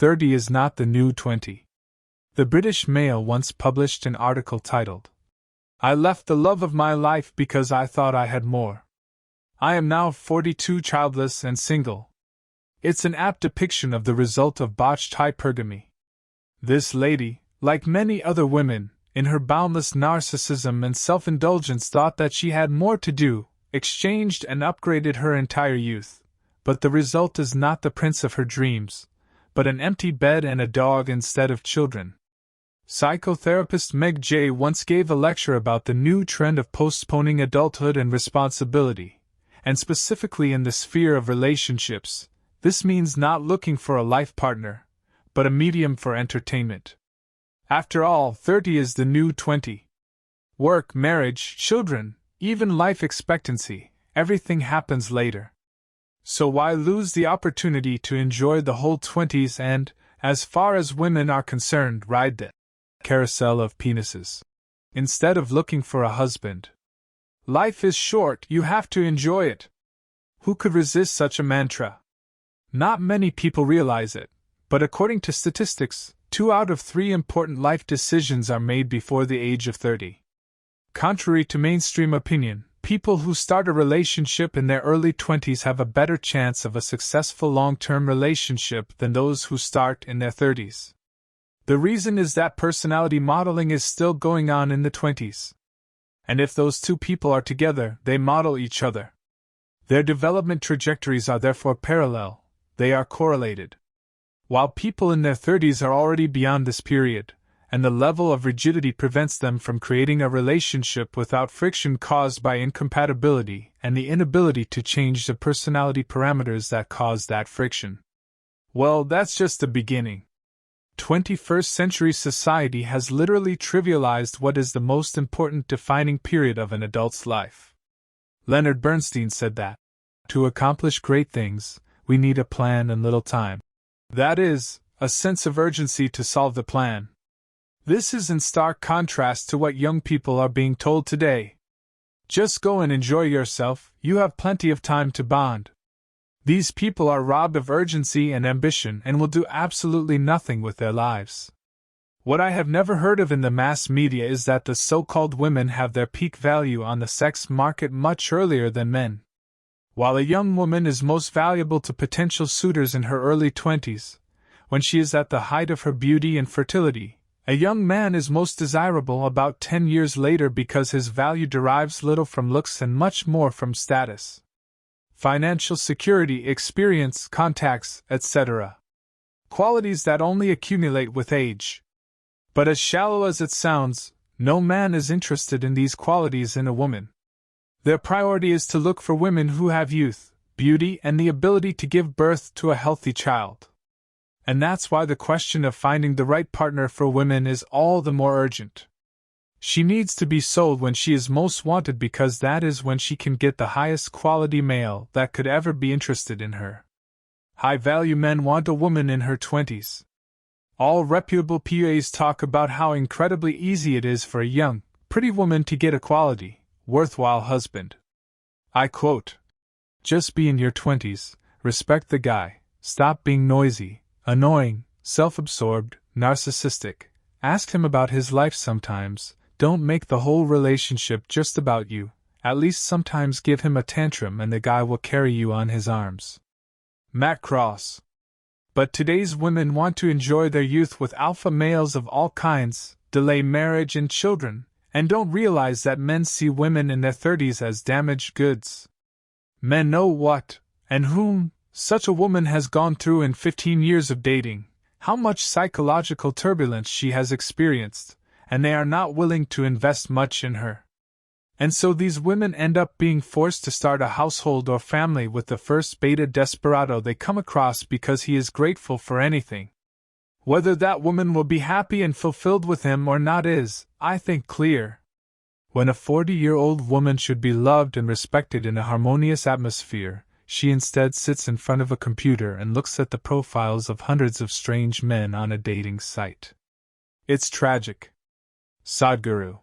30 is not the new 20. The British Mail once published an article titled, "I left the love of my life because I thought I had more. I am now 42, childless and single." It's an apt depiction of the result of botched hypergamy. This lady, like many other women, in her boundless narcissism and self-indulgence thought that she had more to do, exchanged and upgraded her entire youth, but the result is not the prince of her dreams, but an empty bed and a dog instead of children. Psychotherapist Meg Jay once gave a lecture about the new trend of postponing adulthood and responsibility, and specifically in the sphere of relationships. This means not looking for a life partner, but a medium for entertainment. After all, 30 is the new 20. Work, marriage, children, even life expectancy, everything happens later. So why lose the opportunity to enjoy the whole 20s and, as far as women are concerned, ride the carousel of penises, instead of looking for a husband? Life is short, you have to enjoy it. Who could resist such a mantra? Not many people realize it, but according to statistics, 2 out of 3 important life decisions are made before the age of 30. Contrary to mainstream opinion, people who start a relationship in their early 20s have a better chance of a successful long-term relationship than those who start in their 30s. The reason is that personality modeling is still going on in the 20s. And if those two people are together, they model each other. Their development trajectories are therefore parallel, they are correlated. While people in their 30s are already beyond this period, and the level of rigidity prevents them from creating a relationship without friction caused by incompatibility and the inability to change the personality parameters that cause that friction. Well, that's just the beginning. 21st century society has literally trivialized what is the most important defining period of an adult's life. Leonard Bernstein said that, to accomplish great things, we need a plan and little time. That is, a sense of urgency to solve the plan. This is in stark contrast to what young people are being told today. Just go and enjoy yourself, you have plenty of time to bond. These people are robbed of urgency and ambition and will do absolutely nothing with their lives. What I have never heard of in the mass media is that the so-called women have their peak value on the sex market much earlier than men. While a young woman is most valuable to potential suitors in her early 20s, when she is at the height of her beauty and fertility, a young man is most desirable about 10 years later because his value derives little from looks and much more from status, financial security, experience, contacts, etc. Qualities that only accumulate with age. But as shallow as it sounds, no man is interested in these qualities in a woman. Their priority is to look for women who have youth, beauty, and the ability to give birth to a healthy child. And that's why the question of finding the right partner for women is all the more urgent. She needs to be sold when she is most wanted because that is when she can get the highest quality male that could ever be interested in her. High-value men want a woman in her 20s. All reputable PAs talk about how incredibly easy it is for a young, pretty woman to get a quality, worthwhile husband. I quote, "Just be in your 20s, respect the guy, stop being noisy, annoying, self-absorbed, narcissistic, ask him about his life sometimes, don't make the whole relationship just about you, at least sometimes give him a tantrum and the guy will carry you on his arms." Matt Cross. But today's women want to enjoy their youth with alpha males of all kinds, delay marriage and children, and don't realize that men see women in their 30s as damaged goods. Men know what, and whom, such a woman has gone through in 15 years of dating, how much psychological turbulence she has experienced, and they are not willing to invest much in her. And so these women end up being forced to start a household or family with the first beta desperado they come across because he is grateful for anything. Whether that woman will be happy and fulfilled with him or not is, I think, clear. When a 40-year-old woman should be loved and respected in a harmonious atmosphere, she instead sits in front of a computer and looks at the profiles of hundreds of strange men on a dating site. It's tragic. Sadhguru.